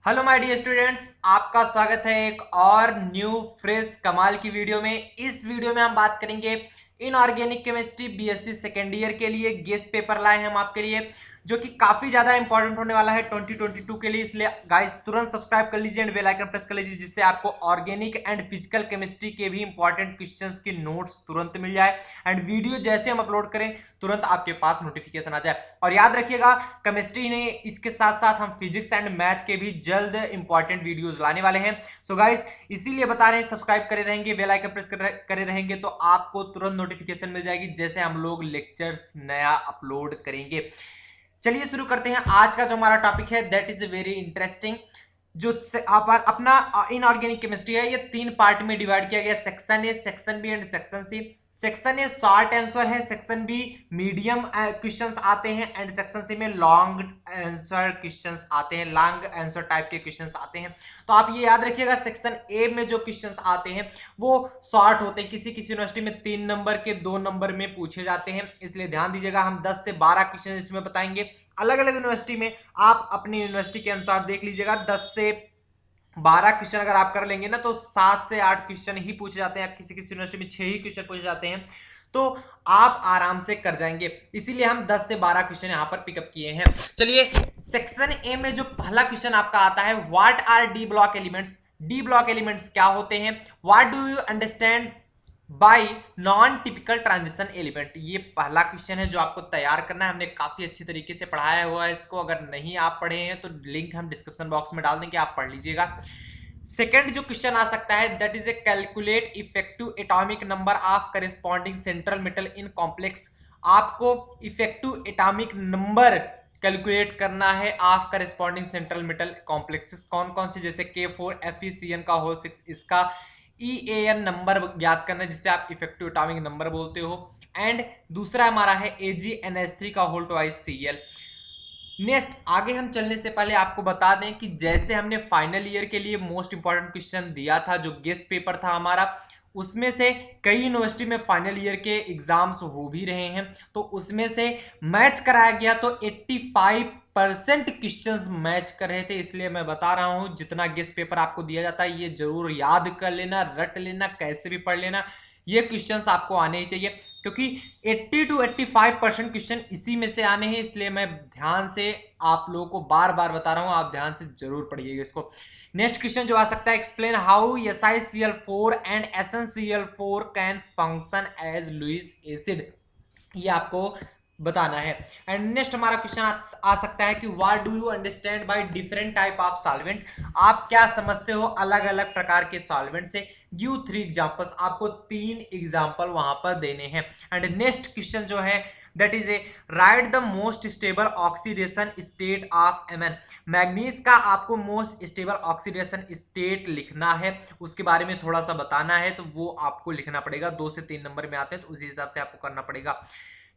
Hello my dear students, आपका स्वागत है एक और न्यू फ्रेश कमाल की वीडियो में। इस वीडियो में हम बात करेंगे inorganic chemistry BSc second year के लिए गेस्ट पेपर लाए हैं हम आपके लिए, जो कि काफी ज्यादा इंपॉर्टेंट होने वाला है 2022 के लिए। इसलिए गाइस तुरंत सब्सक्राइब कर लीजिए एंड बेल आइकन प्रेस कर लीजिए, जिससे आपको ऑर्गेनिक एंड फिजिकल केमिस्ट्री के भी इंपॉर्टेंट क्वेश्चंस की नोट्स तुरंत मिल जाए एंड वीडियो जैसे हम अपलोड करें तुरंत आपके पास नोटिफिकेशन आ जाए। और याद रखिएगा, केमिस्ट्री ने इसके साथ साथ हम फिजिक्स एंड मैथ के भी जल्द इंपॉर्टेंट वीडियोस लाने वाले हैं। सो गाइस इसीलिए बता रहे हैं, सब्सक्राइब करे रहेंगे, बेल आइकन प्रेस करे रहेंगे तो आपको तुरंत नोटिफिकेशन मिल जाएगी जैसे हम लोग लेक्चर्स नया अपलोड करेंगे। चलिए शुरू करते हैं। आज का जो हमारा टॉपिक है दैट इज वेरी इंटरेस्टिंग। जो आप अपना इनऑर्गेनिक केमिस्ट्री है, ये तीन पार्ट में डिवाइड किया गया, section A, section B and section C. Section A short answer है, सेक्शन बी मीडियम क्वेश्चंस आते हैं एंड सेक्शन सी में लॉन्ग आंसर क्वेश्चंस आते हैं, लॉन्ग आंसर टाइप के क्वेश्चंस आते हैं। तो आप ये याद रखिएगा, सेक्शन ए में जो क्वेश्चंस आते हैं वो शॉर्ट होते हैं, किसी किसी यूनिवर्सिटी में 3 नंबर के 2 नंबर में पूछे जाते हैं, इसलिए ध्यान दीजिएगा। हम 10 से 12 क्वेश्चन इसमें बताएंगे। अलग अलग यूनिवर्सिटी में आप अपनी यूनिवर्सिटी के अनुसार देख लीजिएगा, 10 से 12 क्वेश्चन अगर आप कर लेंगे ना तो 7 से 8 क्वेश्चन ही पूछे जाते हैं, किसी किसी यूनिवर्सिटी में 6 ही क्वेश्चन पूछे जाते हैं, तो आप आराम से कर जाएंगे। इसीलिए हम 10 से 12 क्वेश्चन यहां पर पिकअप किए हैं। चलिए, सेक्शन ए में जो पहला क्वेश्चन आपका आता है, what R D block elements. D block elements क्या होते हैं, what do you understand by non typical transition element. ये पहला क्वेश्चन है जो आपको तैयार करना है। हमने काफी अच्छी तरीके से पढ़ाया हुआ है इसको, अगर नहीं आप पढ़े हैं तो लिंक हम डिस्क्रिप्शन बॉक्स में डाल देंगे, आप पढ़ लीजिएगा। सेकेंड जो क्वेश्चन आ सकता है that is a calculate effective atomic number of corresponding central metal in complex. आपको इफेक्टिव एटॉमिक नंबर कैलकुलेट करना है of corresponding central metal complexes. कौन कौन से, जैसे K4 FeCN का होल 6, इसका EAN नंबर ज्ञात करना है जिससे आप इफेक्टिव एटॉमिक नंबर बोलते हो। एंड दूसरा हमारा है AgNH3 का होल ट्वाइस Cl। नेक्स्ट, आगे हम चलने से पहले आपको बता दें कि जैसे हमने फाइनल ईयर के लिए मोस्ट इंपॉर्टेंट क्वेश्चन दिया था, जो गेस्ट पेपर था हमारा, उसमें से कई यूनिवर्सिटी में फाइनल ईयर के एग्जाम्स हो भी रहे हैं, तो उसमें से मैच कराया गया तो 85% क्वेश्चंस मैच कर रहे थे। इसलिए मैं बता रहा हूं, जितना गेस्ट पेपर आपको दिया जाता है ये जरूर याद कर लेना, रट लेना, कैसे भी पढ़ लेना, ये क्वेश्चंस आपको आने ही चाहिए, क्योंकि 80 to 85% क्वेश्चन इसी में से आने हैं। इसलिए मैं ध्यान से आप लोगों को बार बार बता रहा हूं, आप ध्यान से जरूर पढ़िएगा इसको। नेक्स्ट क्वेश्चन जो आ सकता है, explain how SiCl4 and SnCl4 can function as Lewis acid. ये आपको बताना है। एंड नेक्स्ट हमारा क्वेश्चन आ सकता है कि what do you understand by different type of solvent. आप क्या समझते हो अलग अलग प्रकार के सॉल्वेंट से। गिव 3 एग्जांपल्स, आपको 3 एग्जांपल वहां पर देने हैं। एंड नेक्स्ट क्वेश्चन जो है that is a right the most stable oxidation state of Mn। Manganese का आपको मोस्ट स्टेबल ऑक्सीडेशन स्टेट लिखना है, उसके बारे में थोड़ा सा बताना है, तो वो आपको लिखना पड़ेगा। 2 से 3 नंबर में आते हैं तो उसी हिसाब से आपको करना पड़ेगा।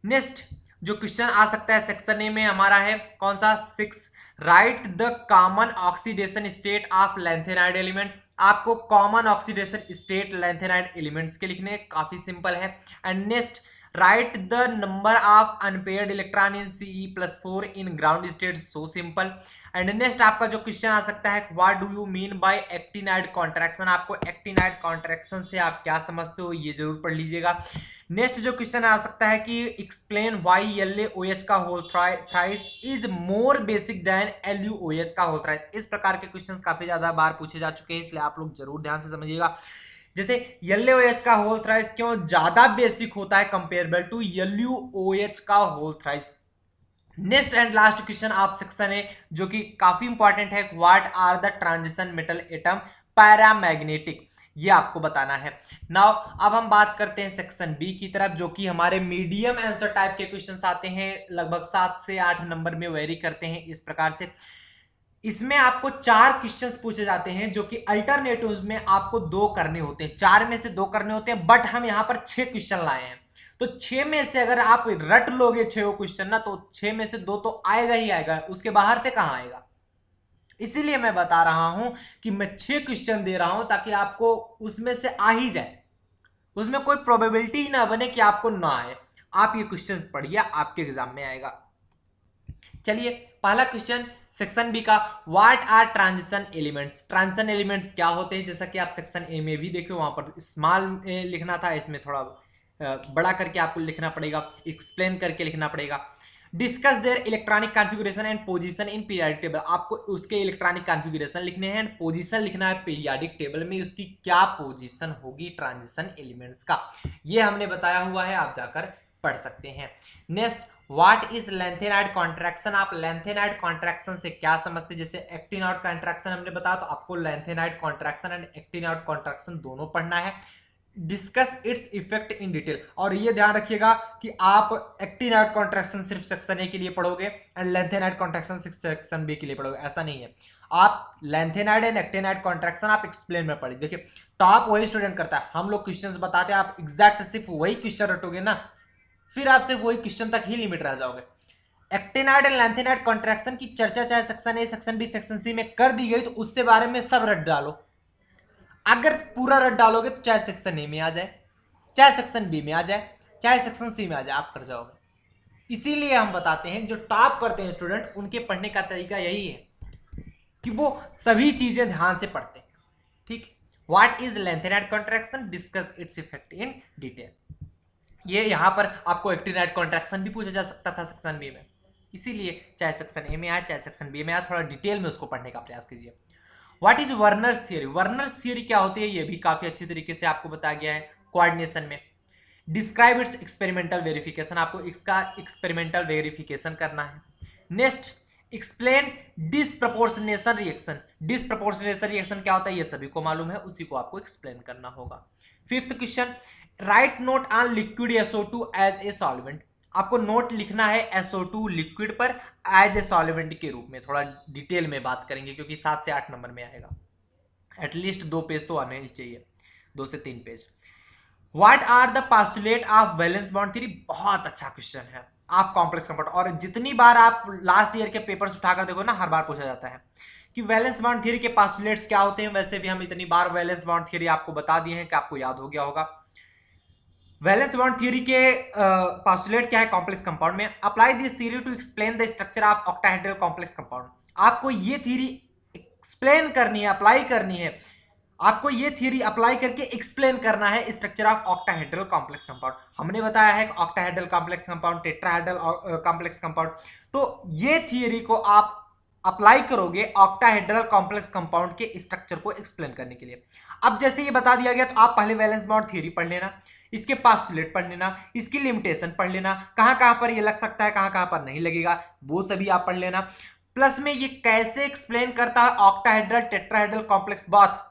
नेक्स्ट जो क्वेश्चन आ सकता है सेक्शन ए में हमारा है कौन सा, 6, right the common oxidation state of lanthanide element. आपको common oxidation state lanthanide elements के लिखने, काफी सिंपल है। And next, right the number of unpaired electron in Ce+4 in ground state, so simple. And next आपका जो question आ सकता है, what do you mean by actinide contraction. आपको एक्टिनाइड कॉन्ट्रैक्शन से आप क्या समझते हो, ये जरूर पढ़ लीजिएगा। नेक्स्ट जो क्वेश्चन आ सकता है कि एक्सप्लेन व्हाई LaOH का whole thrice is more basic than LuOH का होल थ्राइस। इस प्रकार के क्वेश्चंस काफी ज्यादा बार पूछे जा चुके हैं, इसलिए आप लोग जरूर ध्यान से समझिएगा। जैसे LaOH का होल थ्राइस क्यों ज्यादा बेसिक होता है कंपेरेबल टू LuOH का whole thrice. Next and last question आप सेक्शन है जो कि काफी इंपॉर्टेंट है, what are the transition metal atom paramagnetic, ये आपको बताना है। नाउ अब हम बात करते हैं सेक्शन बी की तरफ, जो कि हमारे मीडियम आंसर टाइप के क्वेश्चंस आते हैं, लगभग 7 से 8 नंबर में वेरी करते हैं इस प्रकार से। इसमें आपको 4 क्वेश्चंस पूछे जाते हैं, जो कि अल्टरनेटिव्स में आपको 2 करने होते हैं, 4 में से 2 करने होते हैं, बट हम यहां पर 6 क्वेश्चन लाए हैं। तो 6 में से अगर आप रट लोगे 6 क्वेश्चन ना, तो 6 में से 2 तो आएगा ही आएगा, उसके बाहर से कहां आएगा। इसीलिए मैं बता रहा हूं कि मैं 6 क्वेश्चन दे रहा हूं ताकि आपको उसमें से आ ही जाए, उसमें कोई प्रोबेबिलिटी ही ना बने कि आपको ना आए। आप ये क्वेश्चंस पढ़िए, आपके एग्जाम में आएगा। चलिए, पहला क्वेश्चन, सेक्शन बी का what are transition elements, transition elements क्या होते हैं, जैसा कि आप सेक्शन ए में भी देखो वहां पर स्मॉल लिखना था, इसमें थोड़ा बड़ा करके आपको लिखना पड़ेगा, एक्सप्लेन करके लिखना पड़ेगा। Discuss their electronic configuration and position in periodic table, आपको उसके इलेक्ट्रॉनिक कॉन्फ़िगरेशन लिखने हैं एंड पोजीशन लिखना है पीरियोडिक टेबल में, उसकी क्या पोजीशन होगी ट्रांजिशन एलिमेंट्स का, ये हमने बताया हुआ है, आप जाकर पढ़ सकते हैं। Next, what is lanthanide contraction, आप लेंथेनाइड कॉन्ट्रैक्शन से क्या समझते हैं, जैसे एक्टिनॉइड कॉन्ट्रैक्शन हमने बताया, तो आपको lanthanide contraction and actinoid contraction दोनों पढ़ना है। Discuss its effect in detail, और ये ध्यान रखिएगा कि आप एक्टिनॉइड कॉन्ट्रैक्शन सिर्फ सेक्शन ए के लिए पढ़ोगे एंड लेंथेनाइड कॉन्ट्रैक्शन सिर्फ सेक्शन बी के लिए पढ़ोगे, ऐसा नहीं है। आप लेंथेनाइड एंड एक्टिनॉइड कॉन्ट्रैक्शन आप एक्सप्लेन में पढ़िए। देखिए टॉप वही स्टूडेंट करता है, हम लोग क्वेश्चंस बताते हैं, आप एग्जैक्ट सिर्फ वही क्वेश्चन रटोगे ना, फिर आप सिर्फ वही क्वेश्चन तक ही लिमिट रह जाओगे। एक्टिनॉइड एंड लेंथेनाइड कॉन्ट्रैक्शन की चर्चा चाहे section A, section B, section C में कर दी गई, तो उससे बारे में सब रट डालो। अगर पूरा रट डालोगे तो चाहे सेक्शन ए में आ जाए, चाहे सेक्शन बी में आ जाए, चाहे सेक्शन सी में आ जाए, आप कर जाओगे। इसीलिए हम बताते हैं जो टॉप करते हैं स्टूडेंट, उनके पढ़ने का तरीका यही है कि वो सभी चीजें ध्यान से पढ़ते हैं। ठीक, what is lanthanide contraction, discuss its effect in detail. ये यहां पर आपको एक्टिनॉइड कॉन्ट्रैक्शन भी पूछा जा सकता था सेक्शन बी में, इसीलिए चाहे सेक्शन ए में आए चाहे सेक्शन बी में आए, थोड़ा डिटेल में उसको पढ़ने का प्रयास कीजिए। What is Werner's theory, Werner's theory क्या होती है, ये भी काफी अच्छी तरीके से आपको बताया गया है कोऑर्डिनेशन में। डिस्क्राइब इट्स एक्सपेरिमेंटल वेरिफिकेशन, आपको इसका एक्सपेरिमेंटल वेरिफिकेशन करना है। Next, explain disproportionation reaction, disproportionation reaction क्या होता है ये सभी को मालूम है, उसी को आपको एक्सप्लेन करना होगा। Fifth question, write note on liquid SO2 as a solvent, आपको नोट लिखना है SO2 लिक्विड पर एज ए सॉल्वेंट के रूप में, थोड़ा डिटेल में बात करेंगे क्योंकि 7 से 8 नंबर में आएगा, एटलीस्ट 2 पेज तो आने ही चाहिए, 2 से 3 पेज। What are the postulate of valence bond theory, बहुत अच्छा क्वेश्चन है आप कॉम्प्लेक्स कंपाउंड, और जितनी बार आप लास्ट ईयर के पेपर्स उठाकर देखो ना, हर बार पूछा जाता है कि वैलेंस बॉन्ड थ्योरी के पोस्टुलेट्स क्या होते हैं। वैसे भी हम इतनी बार वैलेंस बॉन्ड थ्योरी आपको बता दिए हैं कि आपको याद हो गया होगा। वैलेंस बॉन्ड थ्योरी के पोस्टुलेट क्या है कॉम्प्लेक्स कंपाउंड में, apply this theory to explain the structure of octahedral complex compound, आपको ये थ्योरी एक्सप्लेन करनी है, अप्लाई करनी है, आपको ये थ्योरी अप्लाई करके एक्सप्लेन करना है structure of octahedral complex compound. हमने बताया है octahedral complex compound, tetrahedral complex compound, तो ये थ्योरी को आप अप्लाई करोगे ऑक्टाहेड्रल कॉम्प्लेक्स कंपाउंड के स्ट्रक्चर को एक्सप्लेन करने के लिए। अब जैसे ये बता दिया गया तो आप पहले वैलेंस बॉन्ड थ्योरी पढ़ लेना, इसके पोस्टुलेट पढ़ लेना, इसकी लिमिटेशन पढ़ लेना, कहां पर ये लग सकता है कहां पर नहीं लगेगा, वो सभी आप पढ़ लेना। प्लस में ये कैसे एक्सप्लेन करता है ऑक्टाहेड्रल टेट्राहेड्रल कॉम्प्लेक्स, बात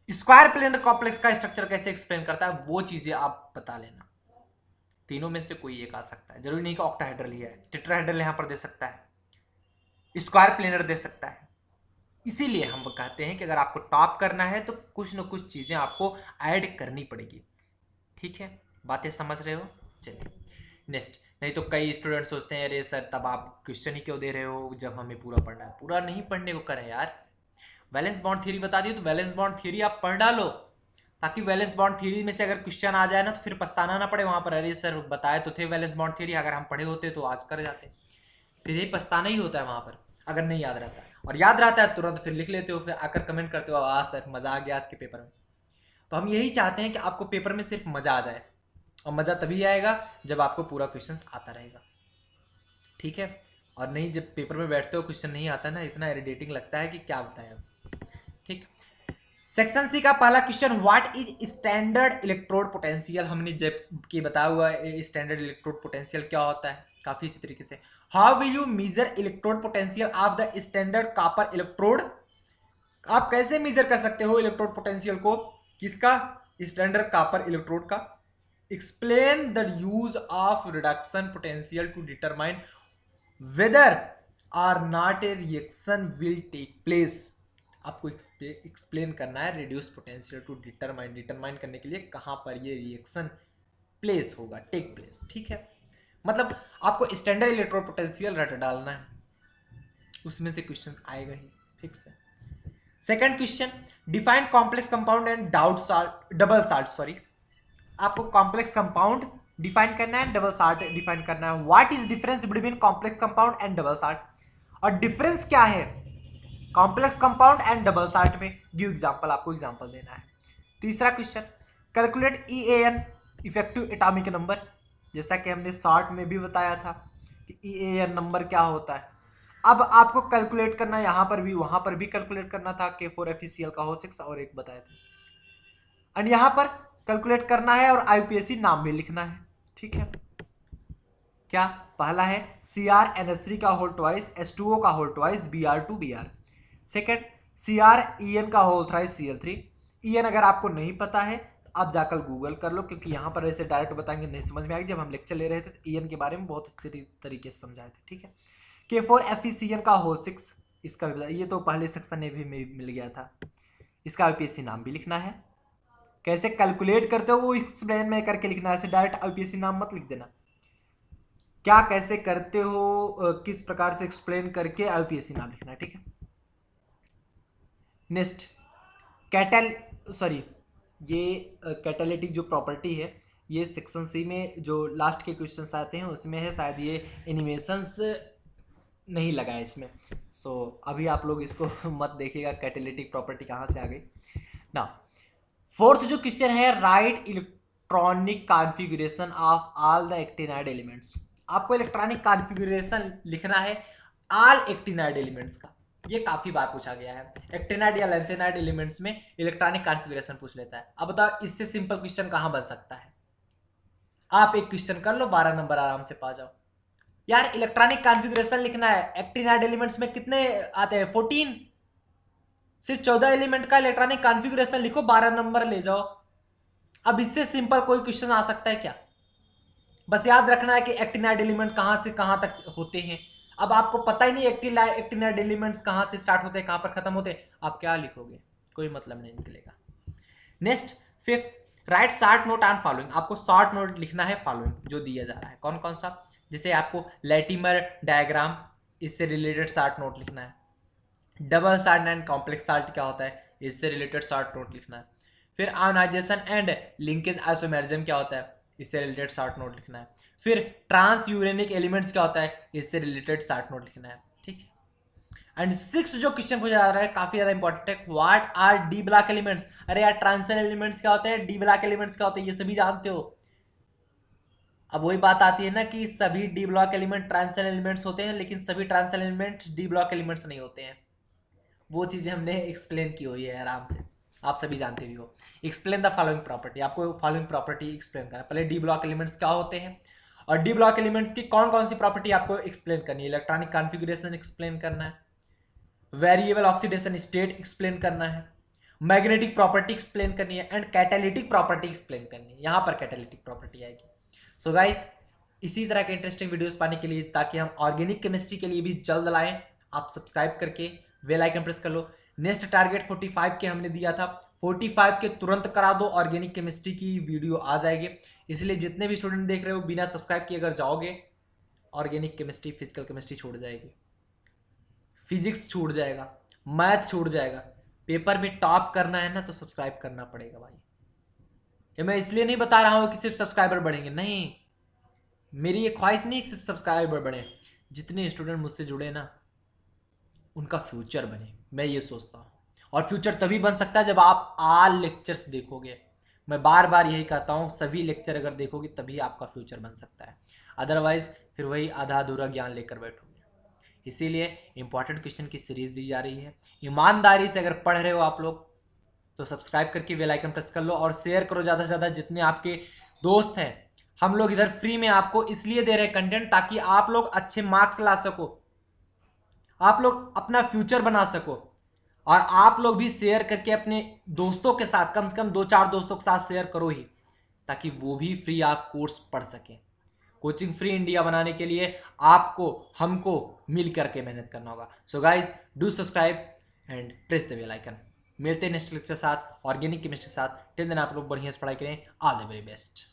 स्क्वायर प्लेनर कॉम्प्लेक्स का स्ट्रक्चर कैसे एक्सप्लेन करता है, वो चीजें आप बता लेना। तीनों में से कोई एक आ सकता है, जरूरी नहीं कि ऑक्टाहेड्रल ही है, टेट्राहेड्रल यहां पर दे सकता है, स्क्वायर प्लेनर दे सकता है। इसीलिए हम कहते हैं कि अगर आपको टॉप करना है तो कुछ न कुछ चीजें आपको ऐड करनी पड़ेगी। ठीक है, बातें समझ रहे हो। चलिए नेक्स्ट, नहीं तो कई स्टूडेंट सोचते हैं अरे सर तब आप क्वेश्चन ही क्यों दे रहे हो जब हमें पूरा पढ़ना है, पूरा नहीं पढ़ने को करें यार। वैलेंस बॉन्ड थ्योरी बता दी तो वैलेंस बॉन्ड थ्योरी आप पढ़ डालो, ताकि वैलेंस बॉन्ड थ्योरी में से अगर क्वेश्चन आ जाए ना तो फिर पछताना ना पड़े वहां पर, अरे सर बताए तो थे वैलेंस बॉन्ड थ्योरी, अगर हम पढ़े होते तो आज कर जाते। फिर यही पछताना ही होता है वहां पर अगर नहीं याद रहता है, और याद रहता है तुरंत फिर लिख लेते हो, फिर आकर कमेंट करते हो आज सर मजा आ गया आज के पेपर में। तो हम यही चाहते हैं कि आपको पेपर में सिर्फ मजा आ जाए, और मजा तभी आएगा जब आपको पूरा क्वेश्चन आता रहेगा। ठीक है, और नहीं जब पेपर में बैठते हो क्वेश्चन नहीं आता ना, इतना इरिटेटिंग लगता है कि क्या बताएं। ठीक, सेक्शन सी का पहला question, what is standard electrode potential, हमने जब की बताया हुआ है स्टैंडर्ड इलेक्ट्रोड पोटेंशियल क्या होता है काफी अच्छी तरीके से। How will you measure electrode potential of the standard copper electrode, आप कैसे मेजर कर सकते हो इलेक्ट्रोड पोटेंशियल को, किसका, स्टैंडर्ड कॉपर इलेक्ट्रोड का। Explain the use of reduction potential to determine whether or not a reaction will take place, आपको explain करना है रिड्यूस पोटेंशियल टू डिटरमाइन करने के लिए कहां पर ये रिएक्शन प्लेस होगा, टेक प्लेस। ठीक है, मतलब आपको स्टैंडर्ड इलेक्ट्रोड पोटेंशियल रट डालना है, उसमें से क्वेश्चन आएगा ही, फिक्स है। Second question, define complex compound and double salt, आपको कॉम्प्लेक्स कंपाउंड डिफाइन करना है, डबल साल्ट डिफाइन करना है। What is difference between complex compound and double salt, और डिफरेंस क्या है complex compound and double salt में, गिव एग्जांपल, आपको एग्जांपल देना है। तीसरा question, calculate EAN effective atomic number, जैसा कि हमने शॉर्ट में भी बताया था कि EAN नंबर क्या होता है। अब आपको कैलकुलेट करना, यहां पर भी वहां पर भी कैलकुलेट करना था, K4FeCl का O6 और एक बताया था, एंड यहां पर कैलकुलेट करना है और IUPAC नाम भी लिखना है, ठीक है। क्या पहला है CrNH3 का होल ट्वाइस, H2O का hole twice, Br2Br। Second CrEn का होल थ्राइस, Cl3। EN अगर आपको नहीं पता है तो आप जाकर गूगल कर लो, क्योंकि यहाँ पर ऐसे डायरेक्ट बताएंगे नहीं समझ में आएगी। जब हम लेक्चर ले रहे थे तो EN के बारे में बहुत अच्छे तरीके से समझाए थे, ठीक है। K4FeCl का होल 6, इसका भी बताया, ये तो पहले सेक्शन में भी मिल गया था। इसका IUPAC नाम भी लिखना है, कैसे कैलकुलेट करते हो वो एक्सप्लेन में करके लिखना है, ऐसे डायरेक्ट IUPAC नाम मत लिख देना। क्या कैसे करते हो, किस प्रकार से एक्सप्लेन करके IUPAC नाम लिखना है, ठीक है। नेक्स्ट ये कैटालिटिक जो प्रॉपर्टी है, ये सेक्शन सी में जो लास्ट के क्वेश्चंस आते हैं उसमें है, शायद ये एनिमेशंस नहीं लगा है इसमें, सो अभी आप लोग इसको मत देखिएगा कैटालिटिक प्रॉपर्टी कहाँ से आ गई ना। फोर्थ जो क्वेश्चन है, right electronic configuration of all the actinide elements, आपको इलेक्ट्रॉनिक कॉन्फ़िगरेशन लिखना है ऑल एक्टिनाइड एलिमेंट्स का। ये काफी बार पूछा गया है, एक्टिनाइड या लैंथेनाइड एलिमेंट्स में इलेक्ट्रॉनिक कॉन्फ़िगरेशन पूछ लेता है। अब बताओ इससे सिंपल क्वेश्चन कहां बन सकता है, आप एक क्वेश्चन कर लो 12 नंबर आराम से पा जाओ। यार इलेक्ट्रॉनिक कॉन्फ़िगरेशन लिखना है, एक्टिनाइड एलिमेंट्स में कितने आते हैं 14, सिर्फ 14 एलिमेंट का इलेक्ट्रॉनिक कॉन्फ़िगरेशन लिखो, 12 नंबर ले जाओ। अब इससे सिंपल कोई क्वेश्चन आ सकता है क्या? बस याद रखना है कि एक्टिनाइड एलिमेंट कहां से कहां तक होते हैं। अब आपको पता ही नहीं एक्टिनाइड एलिमेंट्स कहां से स्टार्ट होते हैं कहां पर खत्म होते हैं, आप क्या लिखोगे, कोई मतलब नहीं निकलेगा। Next fifth, right short note on following, आपको शॉर्ट नोट लिखना है फॉलोइंग जो दिया जा रहा है, कौन कौन सा, जैसे आपको लैटिमर डायग्राम, इससे रिलेटेड शॉर्ट नोट लिखना है। Double short and complex short क्या होता है, इससे रिलेटेड शॉर्ट नोट लिखना है। फिर आयोनाइजेशन एंड लिंकेज आइसोमेरिज्म क्या होता है, इससे रिलेटेड शॉर्ट नोट लिखना है। फिर ट्रांस यूरेनिक एलिमेंट्स क्या होता है, इससे रिलेटेड शॉर्ट नोट लिखना है, ठीक है। एंड सिक्स जो क्वेश्चन पूछा जा रहा है काफी ज्यादा इंपॉर्टेंट है, what R D block elements. अरे यार ट्रांजिशन एलिमेंट्स क्या होते हैं, डी ब्लॉक एलिमेंट्स क्या होते हैं, ये सभी जानते हो। अब वही बात आती है ना कि सभी D block element transition elements होते हैं, लेकिन सभी transition element D block elements नहीं होते हैं। वो चीजें हमने एक्सप्लेन की हुई है आराम से, आप सभी जानते भी हो। एक्सप्लेन द फॉलोइंग प्रॉपर्टी, आपको फॉलोइंग प्रॉपर्टी एक्सप्लेन करना है। पहले डी ब्लॉक एलिमेंट्स क्या होते हैं और डी ब्लॉक एलिमेंट्स की कौन कौन सी प्रॉपर्टी आपको एक्सप्लेन करनी है। इलेक्ट्रॉनिक कॉन्फ़िगरेशन एक्सप्लेन करना है, वेरिएबल ऑक्सीडेशन स्टेट एक्सप्लेन करना है, मैग्नेटिक प्रॉपर्टी एक्सप्लेन करनी है, एंड कैटालिटिक प्रॉपर्टी एक्सप्लेन करनी है। यहां पर कैटालिटिक प्रॉपर्टी आएगी। सो गाइस, इसी तरह के इंटरेस्टिंग वीडियोस पाने के लिए, ताकि हम ऑर्गेनिक केमिस्ट्री के लिए भी जल्द लाएं, आप सब्सक्राइब करके बेल आइकन प्रेस कर लो। नेक्स्ट टारगेट 45 के हमने दिया था, 45 के तुरंत करा दो, ऑर्गेनिक केमिस्ट्री की वीडियो आ जाएगी। इसलिए जितने भी स्टूडेंट देख रहे हो बिना सब्सक्राइब किए अगर जाओगे, ऑर्गेनिक केमिस्ट्री, फिजिकल केमिस्ट्री छूट जाएगी, फिजिक्स छूट जाएगा, मैथ छूट जाएगा। पेपर में टॉप करना है ना तो सब्सक्राइब करना पड़ेगा भाई। ये मैं इसलिए नहीं बता रहा हूं कि सिर्फ सब्सक्राइबर बढ़ेंगे, नहीं, मेरी ये ख्वाहिश नहीं कि सिर्फ सब्सक्राइबर बढ़े, जितने स्टूडेंट मुझसे जुड़े ना उनका फ्यूचर बने, मैं ये सोचता हूँ। और फ्यूचर तभी बन सकता है जब आप ऑल लेक्चर्स देखोगे। मैं बार बार यही कहता हूँ, सभी लेक्चर अगर देखोगे तभी आपका फ्यूचर बन सकता है, अदरवाइज फिर वही आधा अधूरा ज्ञान लेकर बैठोगे। इसीलिए इंपॉर्टेंट क्वेश्चन की सीरीज दी जा रही है। ईमानदारी से अगर पढ़ रहे हो आप लोग तो सब्सक्राइब करके बेल आइकन प्रेस कर लो और शेयर करो ज़्यादा से ज़्यादा, जितने आपके दोस्त हैं। हम लोग इधर फ्री में आपको इसलिए दे रहे हैं कंटेंट, ताकि आप लोग अच्छे मार्क्स ला सको, आप लोग अपना फ्यूचर बना सको, और आप लोग भी शेयर करके अपने दोस्तों के साथ, कम से कम 2-4 दोस्तों के साथ शेयर करो ही, ताकि वो भी फ्री आप कोर्स पढ़ सकें। कोचिंग फ्री इंडिया बनाने के लिए आपको, हमको मिल करके मेहनत करना होगा। So guys, do subscribe and press the bell icon. मिलते हैं नेक्स्ट लेक्चर साथ, ऑर्गेनिक केमिस्ट्री के साथ। टिल देन आप लोग बढ़िया से पढ़ाई करें। All the very best.